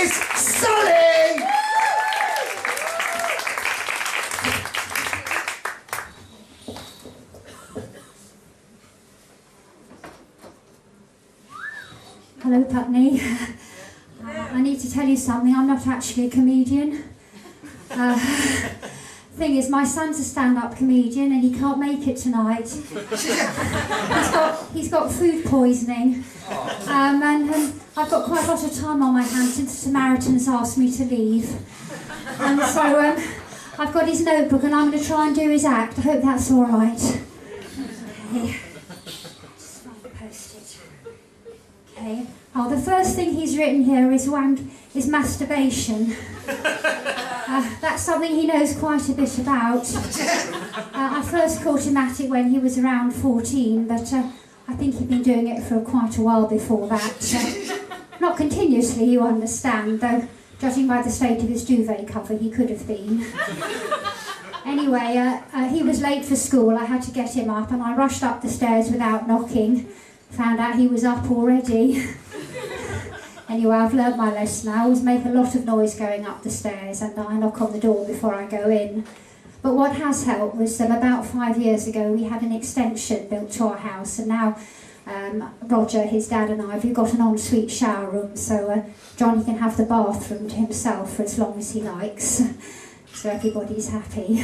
is Sally! Hello, Putney. I need to tell you something. I'm not actually a comedian. Thing is, my son's a stand-up comedian and he can't make it tonight. He's got food poisoning. And I've got quite a lot of time on my hands since the Samaritans asked me to leave. And so I've got his notebook and I'm going to try and do his act. I hope that's all right. Okay. Just find the Post-it. Okay. Oh, the first thing he's written here is masturbation. That's something he knows quite a bit about. I first caught him at it when he was around 14, but I think he'd been doing it for quite a while before that. Not continuously, you understand, though judging by the state of his duvet cover, he could have been. Anyway, he was late for school. I had to get him up, and I rushed up the stairs without knocking. Found out he was up already. Anyway, I've learned my lesson. I always make a lot of noise going up the stairs and I knock on the door before I go in. But what has helped was that about 5 years ago we had an extension built to our house, and now Roger, his dad, and I, we've got an ensuite shower room, so Johnny can have the bathroom to himself for as long as he likes. So everybody's happy.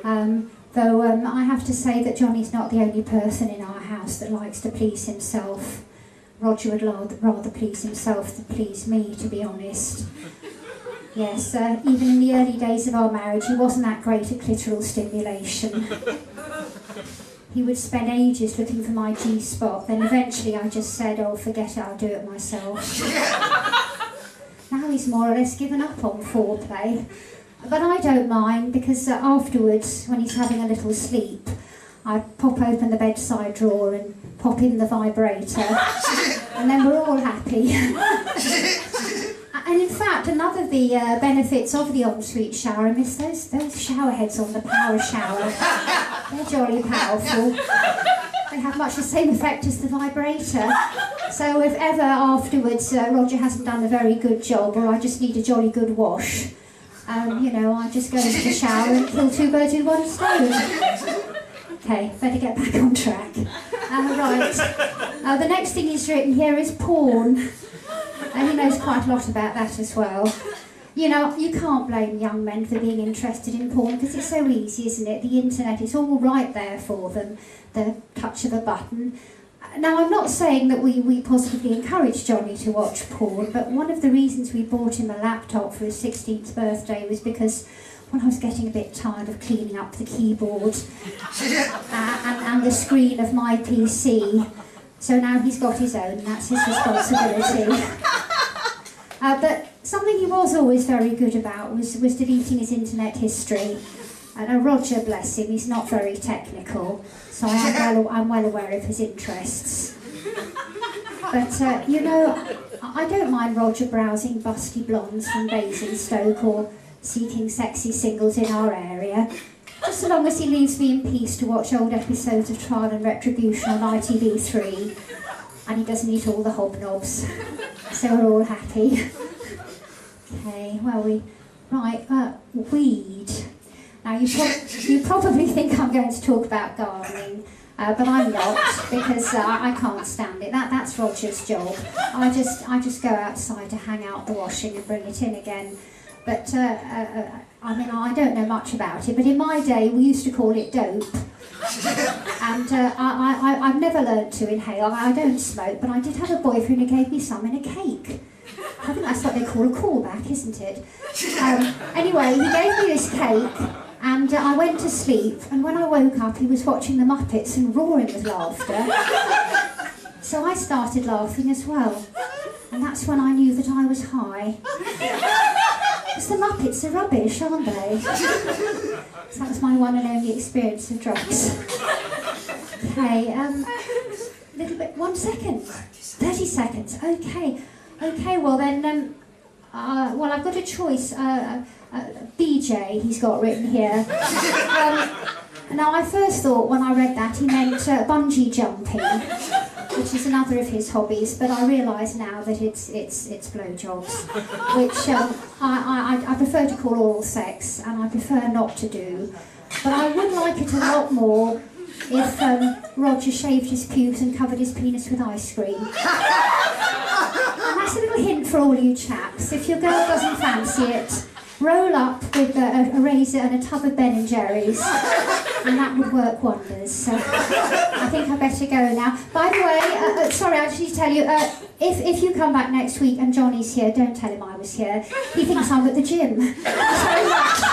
Though I have to say that Johnny's not the only person in our house that likes to please himself. Roger would rather please himself than please me, to be honest. Yes, even in the early days of our marriage, he wasn't that great at clitoral stimulation. He would spend ages looking for my G-spot, then eventually I just said, oh, forget it, I'll do it myself. Now he's more or less given up on foreplay. But I don't mind, because afterwards, when he's having a little sleep, I pop open the bedside drawer and pop in the vibrator, and then we're all happy. And in fact, another of the benefits of the ensuite shower is those shower heads on the power shower. They're jolly powerful. They have much the same effect as the vibrator. So if ever afterwards Roger hasn't done a very good job, or I just need a jolly good wash, you know, I just go into the shower and kill two birds with one stone. Okay, better get back on track. Right. The next thing he's written here is porn. And he knows quite a lot about that as well. You know, you can't blame young men for being interested in porn because it's so easy, isn't it? The internet is all right there for them, the touch of a button. Now, I'm not saying that we positively encourage Johnny to watch porn, but one of the reasons we bought him a laptop for his 16th birthday was because when I was getting a bit tired of cleaning up the keyboard and the screen of my PC. So now he's got his own, and that's his responsibility. But something he was always very good about was deleting his internet history. And Roger, bless him, he's not very technical, so I'm well aware of his interests. But, you know, I don't mind Roger browsing busty blondes from Basingstoke or seeking sexy singles in our area, just so long as he leaves me in peace to watch old episodes of Trial and Retribution on ITV3, and he doesn't eat all the hobnobs, so we're all happy. Okay, well, weed. Now you probably think I'm going to talk about gardening, but I'm not, because I can't stand it. That's Roger's job. I just go outside to hang out the washing and bring it in again. But, I mean, I don't know much about it, but in my day we used to call it dope. And I've never learned to inhale. I don't smoke, but I did have a boyfriend who gave me some in a cake. I think that's what they call a callback, isn't it? Anyway, he gave me this cake, and I went to sleep, and when I woke up he was watching the Muppets and roaring with laughter. So I started laughing as well, and that's when I knew that I was high. Because the Muppets are rubbish, aren't they? So that was my one and only experience of drugs. Okay, little bit, 1 second. 30 seconds, okay. Okay, well then, well I've got a choice. BJ, he's got written here. Now I first thought when I read that he meant bungee jumping. which is another of his hobbies, but I realise now that it's blowjobs, which I prefer to call oral sex, and I prefer not to do. But I would like it a lot more if Roger shaved his pubes and covered his penis with ice cream. And that's a little hint for all you chaps. If your girl doesn't fancy it, roll up with a razor and a tub of Ben & Jerry's, and that would work wonders. So I think I better go now. By the way, sorry, I just need to tell you, if you come back next week and Johnny's here, don't tell him I was here. He thinks I'm at the gym. Thanks very much.